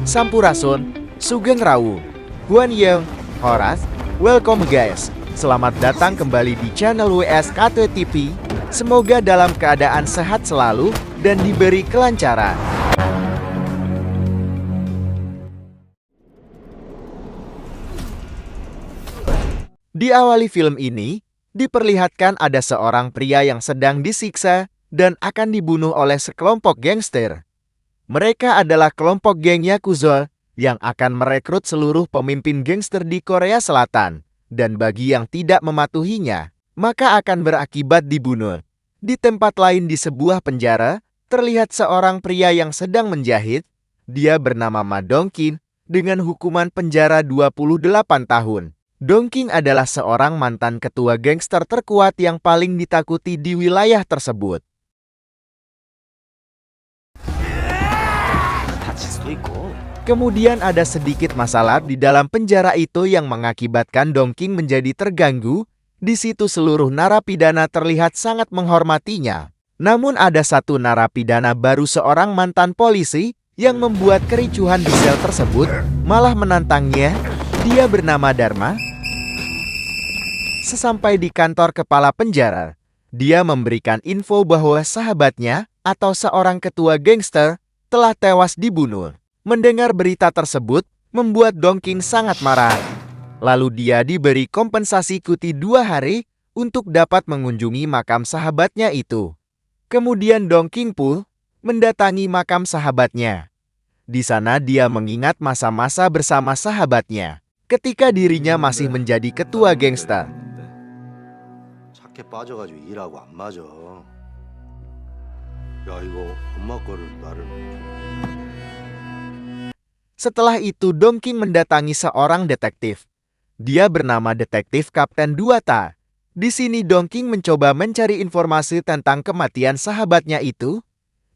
Sampurasun, Sugeng Rawu, Guan Yang, Horas, welcome guys. Selamat datang kembali di channel WSKT TV. Semoga dalam keadaan sehat selalu dan diberi kelancaran. Diawali film ini, diperlihatkan ada seorang pria yang sedang disiksa dan akan dibunuh oleh sekelompok gangster. Mereka adalah kelompok geng Yakuza yang akan merekrut seluruh pemimpin gangster di Korea Selatan. Dan bagi yang tidak mematuhinya, maka akan berakibat dibunuh. Di tempat lain di sebuah penjara, terlihat seorang pria yang sedang menjahit. Dia bernama Ma Dongkin dengan hukuman penjara 28 tahun. Dongkin adalah seorang mantan ketua gangster terkuat yang paling ditakuti di wilayah tersebut. Kemudian ada sedikit masalah di dalam penjara itu yang mengakibatkan Dongkin menjadi terganggu. Di situ seluruh narapidana terlihat sangat menghormatinya. Namun ada satu narapidana baru, seorang mantan polisi, yang membuat kericuhan di sel tersebut, malah menantangnya. Dia bernama Dharma. Sesampai di kantor kepala penjara, dia memberikan info bahwa sahabatnya atau seorang ketua gangster telah tewas dibunuh. Mendengar berita tersebut membuat Dongkin sangat marah. Lalu dia diberi kompensasi cuti 2 hari untuk dapat mengunjungi makam sahabatnya itu. Kemudian Dongkin pun mendatangi makam sahabatnya. Di sana dia mengingat masa-masa bersama sahabatnya ketika dirinya masih menjadi ketua gangster. 착해 빠져가지고 일하고 안 맞아. 야 이거 엄마 거를 나를. Setelah itu Dongkin mendatangi seorang detektif. Dia bernama Detektif Kapten Duata. Di sini Dongkin mencoba mencari informasi tentang kematian sahabatnya itu.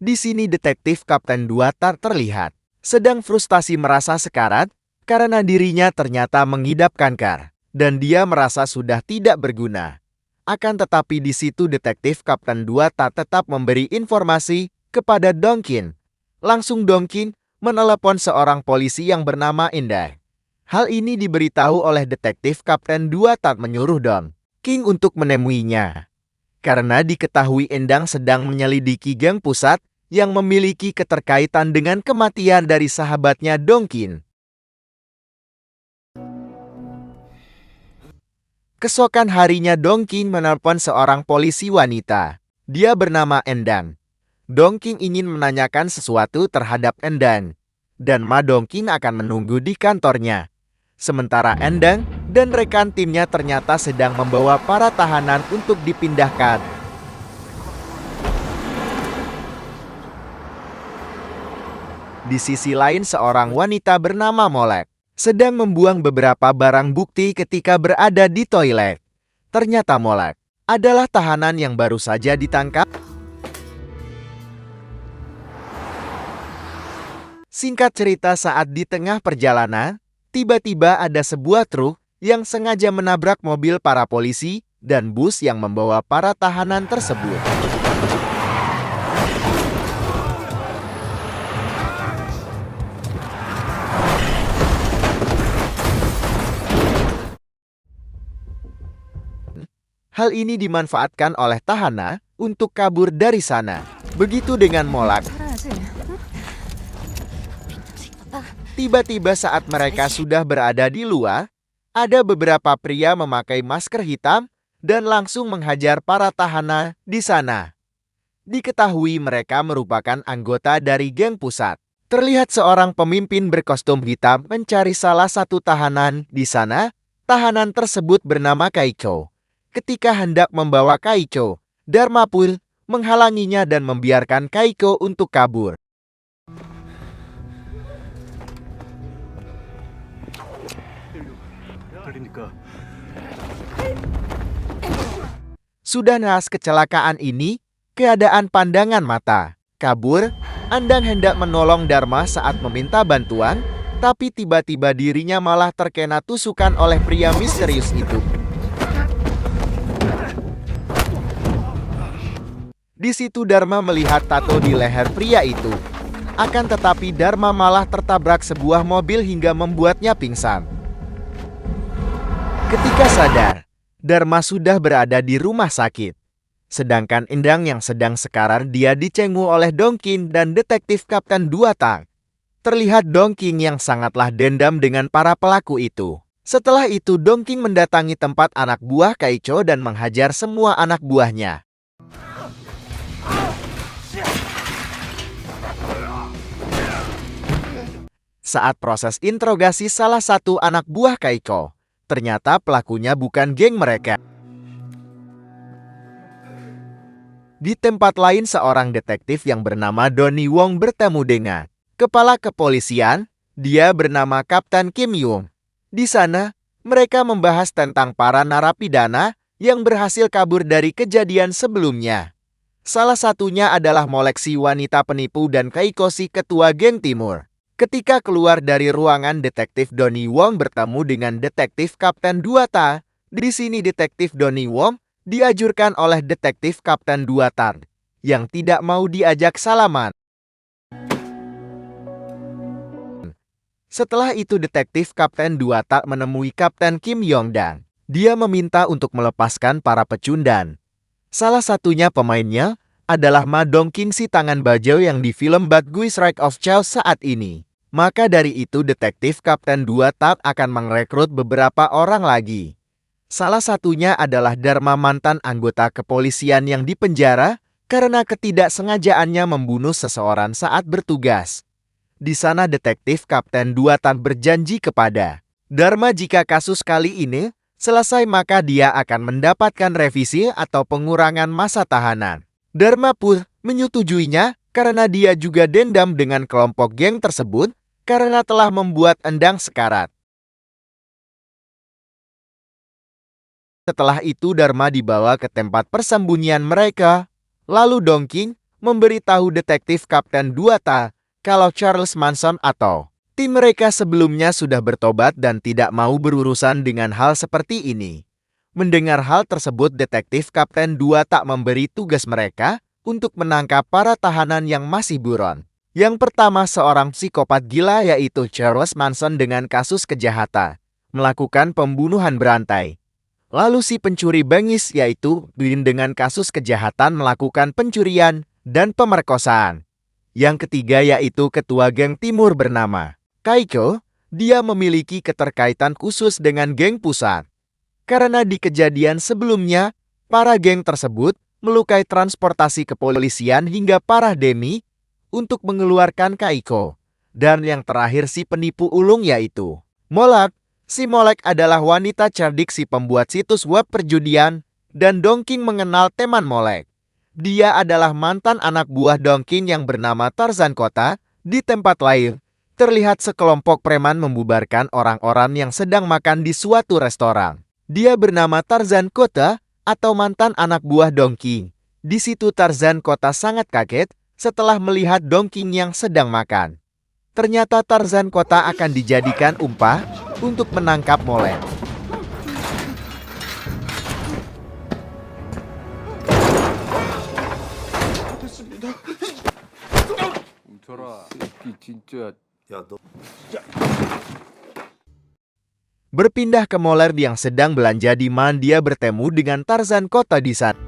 Di sini Detektif Kapten Duata terlihat sedang frustasi, merasa sekarat karena dirinya ternyata mengidap kanker dan dia merasa sudah tidak berguna. Akan tetapi di situ Detektif Kapten Duata tetap memberi informasi kepada Dongkin. Langsung Dongkin menelepon seorang polisi yang bernama Indah. Hal ini diberitahu oleh Detektif Kapten Duata menyuruh Dongkin untuk menemuinya. Karena diketahui Endang sedang menyelidiki geng pusat yang memiliki keterkaitan dengan kematian dari sahabatnya Dongkin. Keesokan harinya Dongkin menelpon seorang polisi wanita. Dia bernama Endang. Dongkin ingin menanyakan sesuatu terhadap Endang. Dan Ma Dongkin akan menunggu di kantornya. Sementara Endang dan rekan timnya ternyata sedang membawa para tahanan untuk dipindahkan. Di sisi lain seorang wanita bernama Molek sedang membuang beberapa barang bukti ketika berada di toilet. Ternyata Molek adalah tahanan yang baru saja ditangkap. Singkat cerita, saat di tengah perjalanan, tiba-tiba ada sebuah truk yang sengaja menabrak mobil para polisi dan bus yang membawa para tahanan tersebut. Hal ini dimanfaatkan oleh Tahana untuk kabur dari sana. Begitu dengan Molek. Tiba-tiba saat mereka sudah berada di luar, ada beberapa pria memakai masker hitam dan langsung menghajar para tahanan di sana. Diketahui mereka merupakan anggota dari geng pusat. Terlihat seorang pemimpin berkostum hitam mencari salah satu tahanan di sana. Tahanan tersebut bernama Kaicho. Ketika hendak membawa Kaicho, Dharma pun menghalanginya dan membiarkan Kaicho untuk kabur. Sudah naas kecelakaan ini, keadaan pandangan mata. Kabur, Endang hendak menolong Dharma saat meminta bantuan, tapi tiba-tiba dirinya malah terkena tusukan oleh pria misterius itu. Di situ Dharma melihat tato di leher pria itu. Akan tetapi Dharma malah tertabrak sebuah mobil hingga membuatnya pingsan. Ketika sadar, Dharma sudah berada di rumah sakit. Sedangkan Endang yang sedang sekarat dia dicengu oleh Dongkin dan detektif Kapten Dua Tang. Terlihat Dongking yang sangatlah dendam dengan para pelaku itu. Setelah itu Dongking mendatangi tempat anak buah Kaicho dan menghajar semua anak buahnya. Saat proses interogasi salah satu anak buah Kaicho, ternyata pelakunya bukan geng mereka. Di tempat lain seorang detektif yang bernama Donnie Wong bertemu dengan kepala kepolisian, dia bernama Kapten Kim Yung. Di sana, mereka membahas tentang para narapidana yang berhasil kabur dari kejadian sebelumnya. Salah satunya adalah Molek si wanita penipu dan Kaiko si ketua geng timur. Ketika keluar dari ruangan, detektif Donnie Wong bertemu dengan detektif Kapten Dua Ta. Di sini detektif Donnie Wong diajurkan oleh detektif Kapten Dua Ta yang tidak mau diajak salaman. Setelah itu detektif Kapten Dua Tak menemui Kapten Kim Yong dan dia meminta untuk melepaskan para pecundang. Salah satunya pemainnya adalah Ma Dongking si tangan bajau yang di film Bad Guy Strike of Chow saat ini. Maka dari itu detektif Kapten Dua Tak akan merekrut beberapa orang lagi. Salah satunya adalah Dharma, mantan anggota kepolisian yang dipenjara karena ketidaksengajaannya membunuh seseorang saat bertugas. Di sana detektif Kapten Dua Tak berjanji kepada Dharma jika kasus kali ini selesai maka dia akan mendapatkan revisi atau pengurangan masa tahanan. Dharma pun menyetujuinya karena dia juga dendam dengan kelompok geng tersebut karena telah membuat Endang sekarat. Setelah itu Dharma dibawa ke tempat persembunyian mereka. Lalu Dongking memberitahu detektif Kapten Dua Ta kalau Charles Manson atau tim mereka sebelumnya sudah bertobat dan tidak mau berurusan dengan hal seperti ini. Mendengar hal tersebut, detektif Kapten Dua Tak memberi tugas mereka untuk menangkap para tahanan yang masih buron. Yang pertama seorang psikopat gila yaitu Charles Manson dengan kasus kejahatan, melakukan pembunuhan berantai. Lalu si pencuri bengis yaitu Bin dengan kasus kejahatan melakukan pencurian dan pemerkosaan. Yang ketiga yaitu ketua geng timur bernama Kaiko, dia memiliki keterkaitan khusus dengan geng pusat. Karena di kejadian sebelumnya, para geng tersebut melukai transportasi kepolisian hingga parah demi untuk mengeluarkan Kaiko. Dan yang terakhir si penipu ulung yaitu Molek. Si Molek adalah wanita cerdik si pembuat situs web perjudian dan Dongking mengenal teman Molek. Dia adalah mantan anak buah Dongkin yang bernama Tarzan Kota. Di tempat lain, terlihat sekelompok preman membubarkan orang-orang yang sedang makan di suatu restoran. Dia bernama Tarzan Kota atau mantan anak buah Dongking. Di situ Tarzan Kota sangat kaget setelah melihat Dongking yang sedang makan. Ternyata Tarzan Kota akan dijadikan umpan untuk menangkap Molek. Berpindah ke Moler yang sedang belanja di mana dia bertemu dengan Tarzan Kota di sana.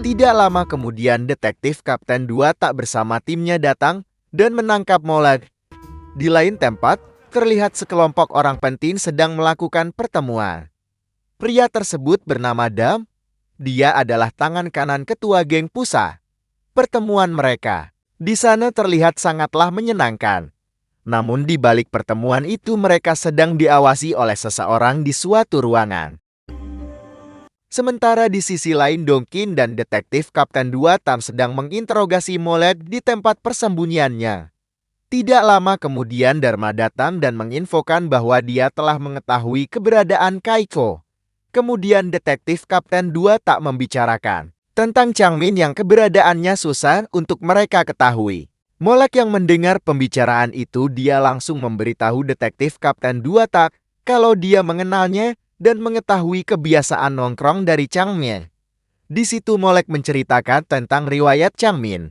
Tidak lama kemudian detektif Kapten Dua Tak bersama timnya datang dan menangkap Moler. Di lain tempat, terlihat sekelompok orang penting sedang melakukan pertemuan. Pria tersebut bernama Dam. Dia adalah tangan kanan ketua geng Pusa. Pertemuan mereka di sana terlihat sangatlah menyenangkan. Namun di balik pertemuan itu mereka sedang diawasi oleh seseorang di suatu ruangan. Sementara di sisi lain Dongkin dan detektif Kapten Dua Tam sedang menginterogasi Molek di tempat persembunyiannya. Tidak lama kemudian Dharma datang dan menginfokan bahwa dia telah mengetahui keberadaan Kaiko. Kemudian detektif Kapten Dua Tak membicarakan tentang Changmin yang keberadaannya susah untuk mereka ketahui. Molek yang mendengar pembicaraan itu dia langsung memberitahu detektif Kapten Dua Tak kalau dia mengenalnya dan mengetahui kebiasaan nongkrong dari Changmin. Di situ Molek menceritakan tentang riwayat Changmin.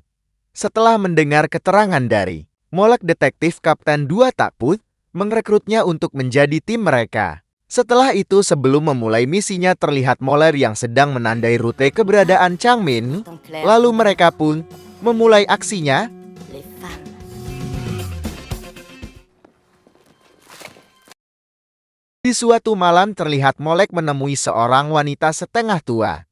Setelah mendengar keterangan dari Molek, detektif Kapten 2 Tak pun merekrutnya untuk menjadi tim mereka. Setelah itu, sebelum memulai misinya, terlihat Moler yang sedang menandai rute keberadaan Changmin. Lalu mereka pun memulai aksinya. Les femmes. Di suatu malam terlihat Molek menemui seorang wanita setengah tua.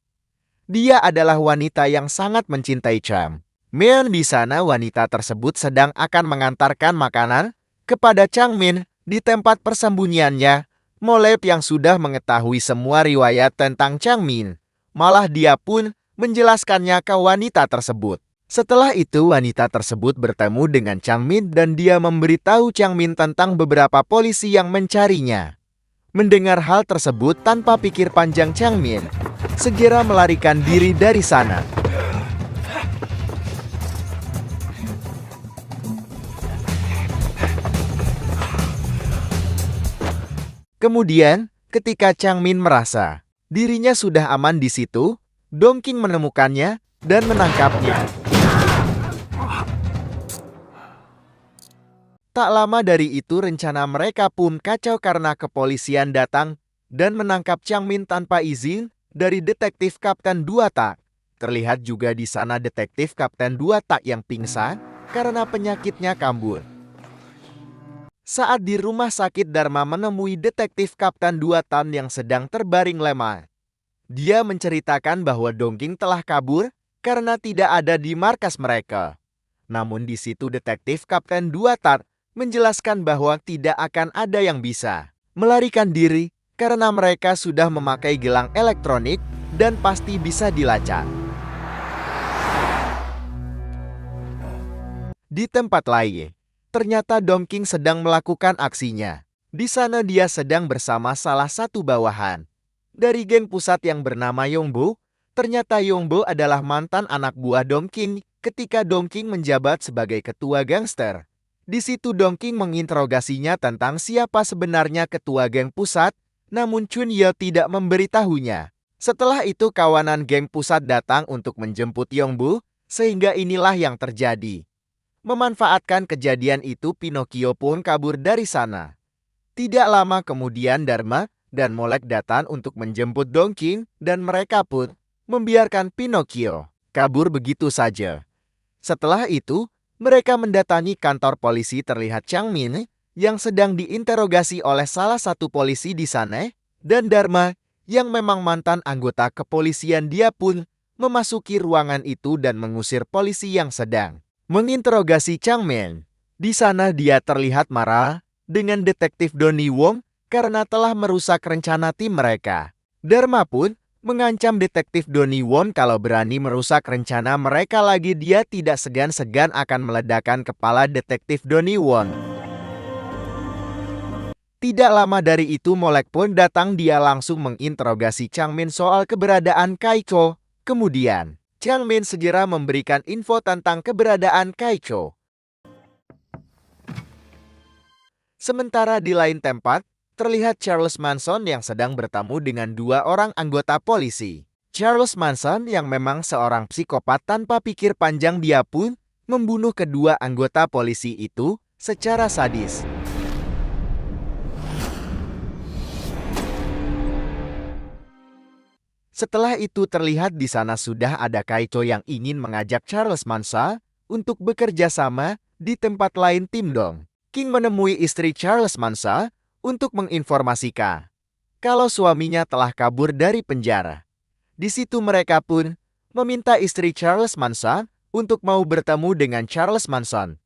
Dia adalah wanita yang sangat mencintai Changmin. Di sana wanita tersebut sedang akan mengantarkan makanan kepada Changmin di tempat persembunyiannya. Molek yang sudah mengetahui semua riwayat tentang Changmin, malah dia pun menjelaskannya ke wanita tersebut. Setelah itu wanita tersebut bertemu dengan Changmin dan dia memberitahu Changmin tentang beberapa polisi yang mencarinya. Mendengar hal tersebut, tanpa pikir panjang Changmin segera melarikan diri dari sana. Kemudian, ketika Changmin merasa dirinya sudah aman di situ, Dongking menemukannya dan menangkapnya. Tak lama dari itu rencana mereka pun kacau karena kepolisian datang dan menangkap Changmin tanpa izin dari detektif Kapten 2 Tak. Terlihat juga di sana detektif Kapten 2 Tak yang pingsan karena penyakitnya kambuh. Saat di rumah sakit, Dharma menemui detektif Kapten 2 Tan yang sedang terbaring lemah. Dia menceritakan bahwa Dongking telah kabur karena tidak ada di markas mereka. Namun di situ detektif Kapten 2 Tan menjelaskan bahwa tidak akan ada yang bisa melarikan diri karena mereka sudah memakai gelang elektronik dan pasti bisa dilacak. Di tempat lain, ternyata Dongking sedang melakukan aksinya. Di sana dia sedang bersama salah satu bawahan dari geng pusat yang bernama Yongbo. Ternyata Yongbo adalah mantan anak buah Dongking ketika Dongking menjabat sebagai ketua gangster. Di situ Dongking menginterogasinya tentang siapa sebenarnya ketua geng pusat, namun Chun Ye tidak memberitahunya. Setelah itu kawanan geng pusat datang untuk menjemput Yongbo, sehingga inilah yang terjadi. Memanfaatkan kejadian itu, Pinocchio pun kabur dari sana. Tidak lama kemudian Dharma dan Molek datang untuk menjemput Dongking dan mereka pun membiarkan Pinocchio kabur begitu saja. Setelah itu, mereka mendatangi kantor polisi. Terlihat Changmin yang sedang diinterogasi oleh salah satu polisi di sana dan Dharma yang memang mantan anggota kepolisian. Dia pun memasuki ruangan itu dan mengusir polisi yang sedang menginterogasi Changmin. Di sana dia terlihat marah dengan detektif Donnie Wong karena telah merusak rencana tim mereka. Dharma pun mengancam detektif Donnie Wong kalau berani merusak rencana mereka lagi, dia tidak segan-segan akan meledakkan kepala detektif Donnie Wong. Tidak lama dari itu Molek pun datang, dia langsung menginterogasi Changmin soal keberadaan Kaicho. Kemudian Changmin segera memberikan info tentang keberadaan Kaicho. Sementara di lain tempat, terlihat Charles Manson yang sedang bertemu dengan dua orang anggota polisi. Charles Manson yang memang seorang psikopat, tanpa pikir panjang dia pun membunuh kedua anggota polisi itu secara sadis. Setelah itu terlihat di sana sudah ada Kaicho yang ingin mengajak Charles Manson untuk bekerja sama di tempat lain. Tim Dong King menemui istri Charles Manson untuk menginformasikan kalau suaminya telah kabur dari penjara. Di situ mereka pun meminta istri Charles Manson untuk mau bertemu dengan Charles Manson.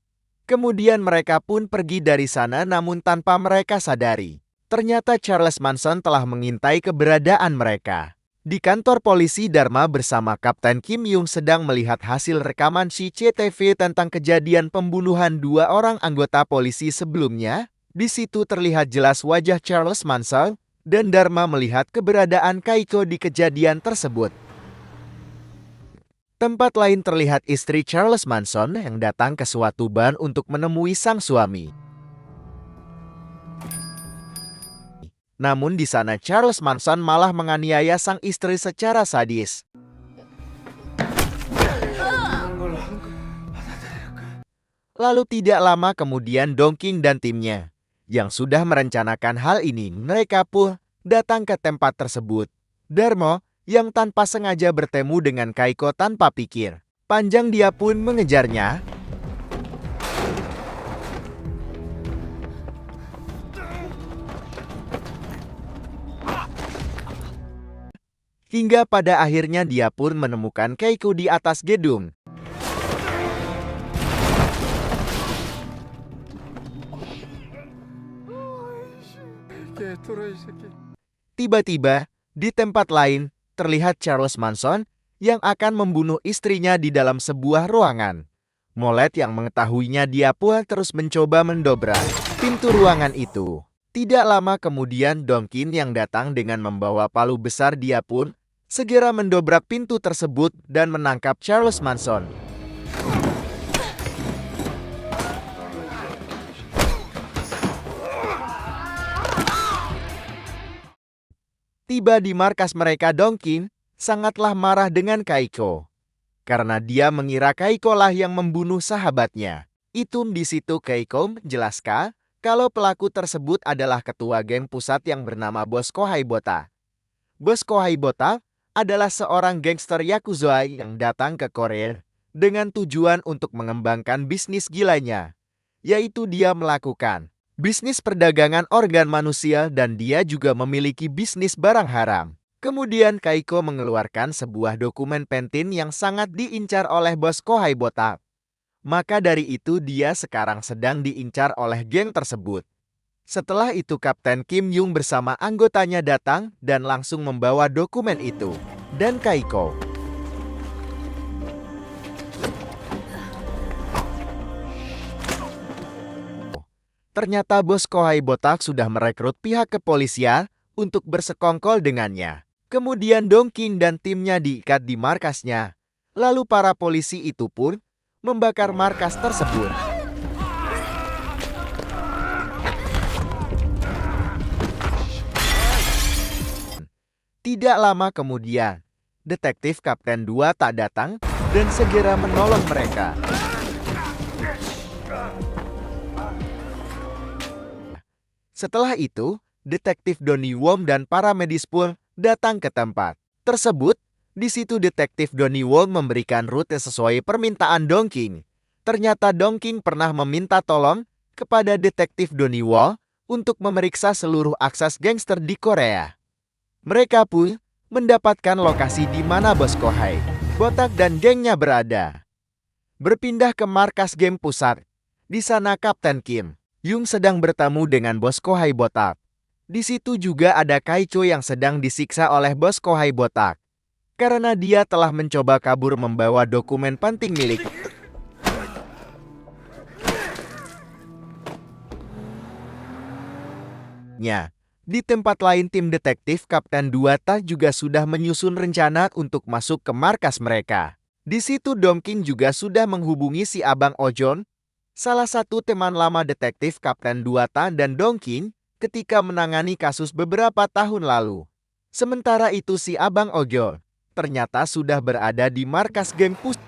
Kemudian mereka pun pergi dari sana, namun tanpa mereka sadari, ternyata Charles Manson telah mengintai keberadaan mereka. Di kantor polisi, Dharma bersama Kapten Kim Yung sedang melihat hasil rekaman CCTV tentang kejadian pembunuhan dua orang anggota polisi sebelumnya. Di situ terlihat jelas wajah Charles Manson dan Dharma melihat keberadaan Kaicho di kejadian tersebut. Tempat lain terlihat istri Charles Manson yang datang ke suatu bar untuk menemui sang suami. Namun di sana Charles Manson malah menganiaya sang istri secara sadis. Lalu tidak lama kemudian Dongking dan timnya, yang sudah merencanakan hal ini, mereka pun datang ke tempat tersebut. Darmo, yang tanpa sengaja bertemu dengan Kaiko tanpa pikir panjang, dia pun mengejarnya. Hingga pada akhirnya dia pun menemukan Kaiko di atas gedung. Tiba-tiba, di tempat lain, terlihat Charles Manson yang akan membunuh istrinya di dalam sebuah ruangan. Molet yang mengetahuinya, dia pun terus mencoba mendobrak pintu ruangan itu. Tidak lama kemudian Dongkin yang datang dengan membawa palu besar, dia pun segera mendobrak pintu tersebut dan menangkap Charles Manson. Tiba di markas mereka, Dongkin sangatlah marah dengan Kaiko karena dia mengira Kaiko lah yang membunuh sahabatnya. Itu di situ Kaiko menjelaskan kalau pelaku tersebut adalah ketua geng pusat yang bernama Bos Kohaibota. Bos Kohaibota adalah seorang gangster Yakuza yang datang ke Korea dengan tujuan untuk mengembangkan bisnis gilanya, yaitu dia melakukan bisnis perdagangan organ manusia dan dia juga memiliki bisnis barang haram. Kemudian Kaiko mengeluarkan sebuah dokumen pentin yang sangat diincar oleh Bos Kohaibota. Maka dari itu dia sekarang sedang diincar oleh geng tersebut. Setelah itu Kapten Kim Yung bersama anggotanya datang dan langsung membawa dokumen itu. Dan Kaiko ternyata Bos Kohaibota sudah merekrut pihak kepolisian untuk bersekongkol dengannya. Kemudian Dongking dan timnya diikat di markasnya. Lalu para polisi itu pun membakar markas tersebut. Tidak lama kemudian, detektif Kapten 2 tak datang dan segera menolong mereka. Setelah itu, detektif Donnie Wong dan para medis pun datang ke tempat tersebut. Di situ detektif Donnie Wong memberikan rute sesuai permintaan Dongking. Ternyata Dongking pernah meminta tolong kepada detektif Donnie Wong untuk memeriksa seluruh akses gangster di Korea. Mereka pun mendapatkan lokasi di mana Bos Kohaibota dan gengnya berada. Berpindah ke markas geng pusat. Di sana Kapten Kim Yung sedang bertemu dengan Bos Kohaibota. Di situ juga ada Kaicho yang sedang disiksa oleh Bos Kohaibota karena dia telah mencoba kabur membawa dokumen penting miliknya. Di tempat lain, tim detektif Kapten 2 Ta juga sudah menyusun rencana untuk masuk ke markas mereka. Di situ Dongking juga sudah menghubungi si Abang Ojon, salah satu teman lama detektif Kapten 2 Ta dan Dongking ketika menangani kasus beberapa tahun lalu. Sementara itu si Abang Ojon ternyata sudah berada di markas geng pusat.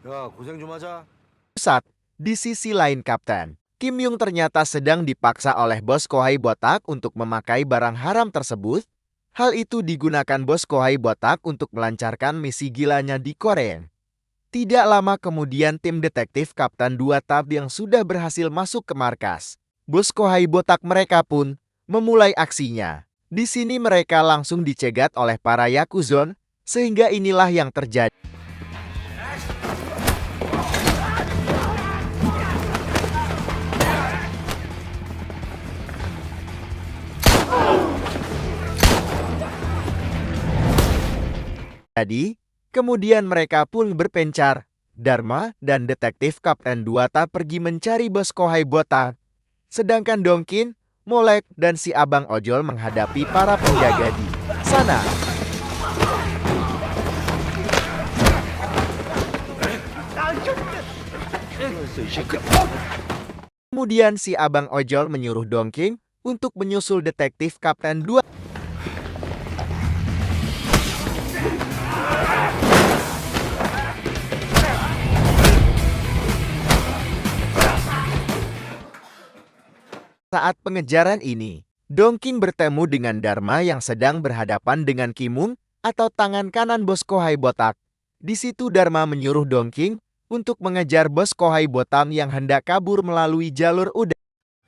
야, 고생 좀 하자. Di sisi lain Kapten Kim Yung ternyata sedang dipaksa oleh Bos Kohaibota untuk memakai barang haram tersebut. Hal itu digunakan Bos Kohaibota untuk melancarkan misi gilanya di Korea. Tidak lama kemudian tim detektif Kapten 2 Tab yang sudah berhasil masuk ke markas Bos Kohaibota mereka pun memulai aksinya. Di sini mereka langsung dicegat oleh para Yakuzon, sehingga inilah yang terjadi. Kemudian mereka pun berpencar. Dharma dan detektif Kapten 2 Ta pergi mencari Bos Kohaibota. Sedangkan Dongkin, Molek, dan si Abang Ojol menghadapi para penjaga di sana. Kemudian si Abang Ojol menyuruh Dongkin untuk menyusul detektif Kapten 2. Saat pengejaran ini, Dongking bertemu dengan Dharma yang sedang berhadapan dengan Kimung atau tangan kanan bos Kohai Botak. Di situ Dharma menyuruh Dongking untuk mengejar bos Kohai Botam yang hendak kabur melalui jalur udara.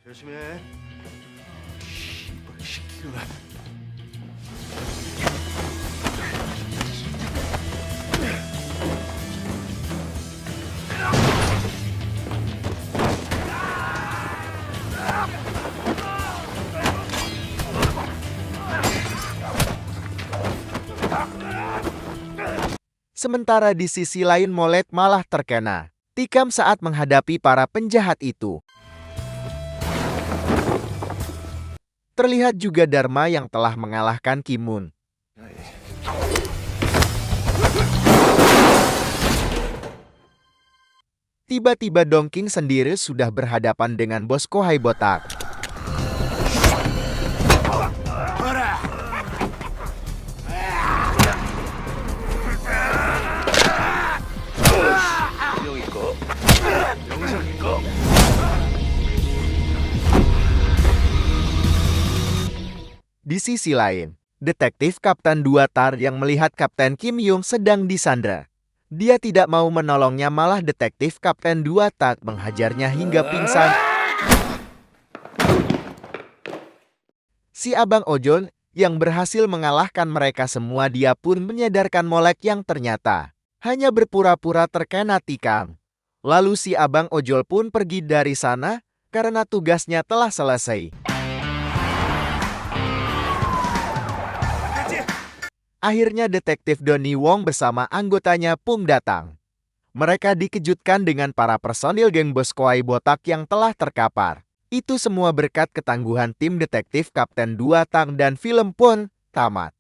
열심히 해. 씨발 시키가. Sementara di sisi lain Molet malah terkena tikam saat menghadapi para penjahat itu. Terlihat juga Dharma yang telah mengalahkan Kimun. Tiba-tiba Dongking sendiri sudah berhadapan dengan bos Kohai Botak. Di sisi lain, detektif Kapten 2 Tar yang melihat Kapten Kim Yung sedang disandra. Dia tidak mau menolongnya, malah detektif Kapten 2 Tar menghajarnya hingga pingsan. Si Abang Ojol yang berhasil mengalahkan mereka semua, dia pun menyadarkan Molek yang ternyata hanya berpura-pura terkena tikam. Lalu si Abang Ojol pun pergi dari sana karena tugasnya telah selesai. Akhirnya detektif Donnie Wong bersama anggotanya pun datang. Mereka dikejutkan dengan para personil geng bos Kohai Botak yang telah terkapar. Itu semua berkat ketangguhan tim detektif Kapten 2 Tang dan film pun tamat.